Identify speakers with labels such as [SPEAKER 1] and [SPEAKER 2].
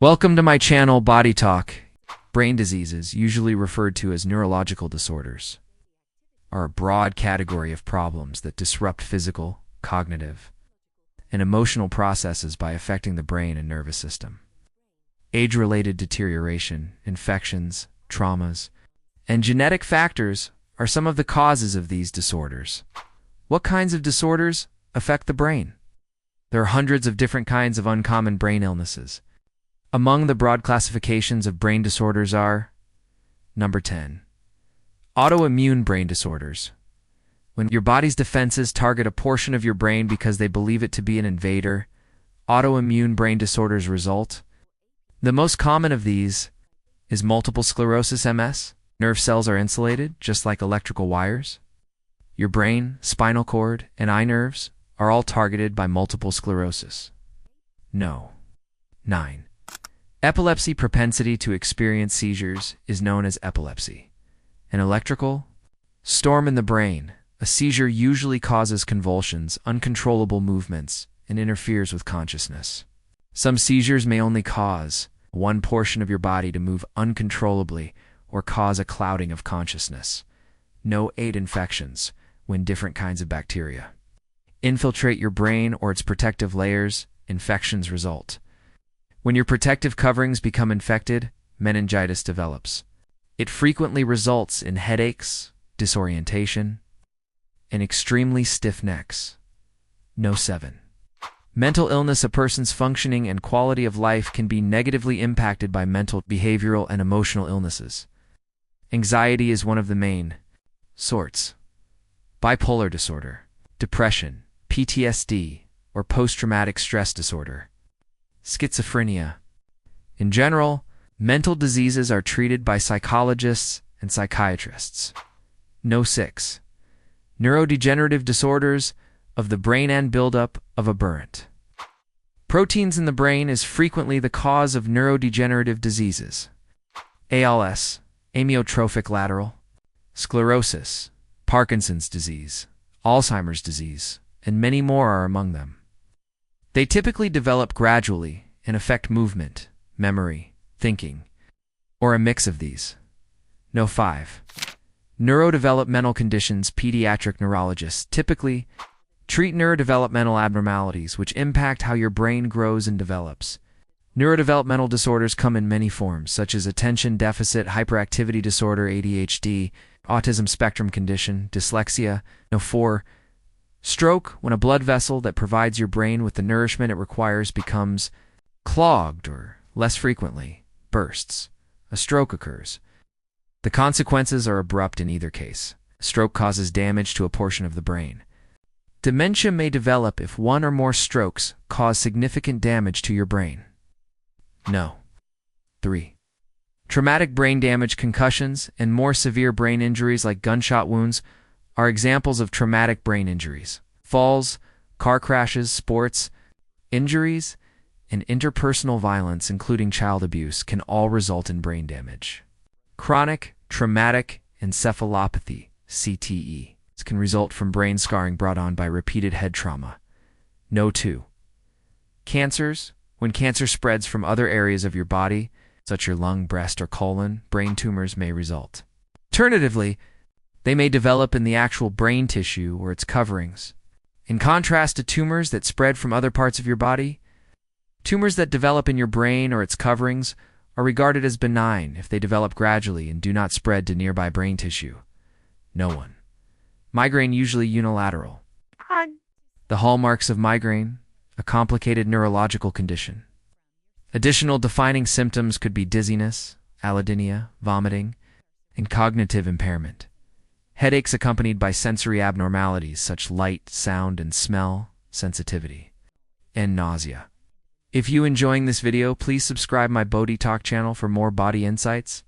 [SPEAKER 1] Welcome to my channel, BodyTalk. Brain diseases, usually referred to as neurological disorders, are a broad category of problems that disrupt physical, cognitive, and emotional processes by affecting the brain and nervous system. Age-related deterioration, infections, traumas, and genetic factors are some of the causes of these disorders. What kinds of disorders affect the brain? There are hundreds of different kinds of uncommon brain illnesses. Among the broad classifications of brain disorders are: Number 10. Autoimmune brain disorders. When your body's defenses target a portion of your brain because they believe it to be an invader, autoimmune brain disorders result. The most common of these is multiple sclerosis (MS). Nerve cells are insulated, just like electrical wires. Your brain, spinal cord, and eye nerves are all targeted by multiple sclerosis. 9. Epilepsy. Propensity to experience seizures is known as epilepsy. An electrical storm in the brain. A seizure usually causes convulsions, uncontrollable movements, and interferes with consciousness. Some seizures may only cause one portion of your body to move uncontrollably or cause a clouding of consciousness. 8 Infections, when different kinds of bacteria infiltrate your brain or its protective layers, infections result. When your protective coverings become infected, meningitis develops. It frequently results in headaches, disorientation, and extremely stiff necks. 7. Mental illness. A person's functioning and quality of life can be negatively impacted by mental, behavioral, and emotional illnesses. Anxiety is one of the main sorts. Bipolar disorder, depression, PTSD, or post-traumatic stress disorder. Schizophrenia. In general, mental diseases are treated by psychologists and psychiatrists. 6. Neurodegenerative disorders of the brain and buildup of aberrant proteins in the brain is frequently the cause of neurodegenerative diseases. ALS, amyotrophic lateral sclerosis, Parkinson's disease, Alzheimer's disease, and many more are among them. They typically develop gradually and affect movement, memory, thinking, or a mix of these. 5. Neurodevelopmental conditions. Pediatric neurologists typically treat neurodevelopmental abnormalities which impact how your brain grows and develops. Neurodevelopmental disorders come in many forms, such as attention deficit hyperactivity disorder (ADHD), autism spectrum condition, dyslexia. 4. Stroke, when a blood vessel that provides your brain with the nourishment it requires becomes clogged or, less frequently, bursts. A stroke occurs. The consequences are abrupt in either case. Stroke causes damage to a portion of the brain. Dementia may develop if one or more strokes cause significant damage to your brain. 3. Traumatic brain damage. Concussions and more severe brain injuries like gunshot wounds are examples of traumatic brain injuries. Falls, car crashes, sports injuries, and interpersonal violence, including child abuse, can all result in brain damage. Chronic traumatic encephalopathy (CTE) can result from brain scarring brought on by repeated head trauma. 2. Cancers. When cancer spreads from other areas of your body, such as your lung, breast, or colon, brain tumors may result. Alternatively, they may develop in the actual brain tissue or its coverings. In contrast to tumors that spread from other parts of your body, tumors that develop in your brain or its coverings are regarded as benign if they develop gradually and do not spread to nearby brain tissue. 1. Migraine, usually unilateral. The hallmarks of migraine: a complicated neurological condition. Additional defining symptoms could be dizziness, allodynia, vomiting, and cognitive impairment. Headaches accompanied by sensory abnormalities such light, sound, and smell sensitivity, and nausea. If you enjoying this video, please subscribe my BodyTalk channel for more body insights.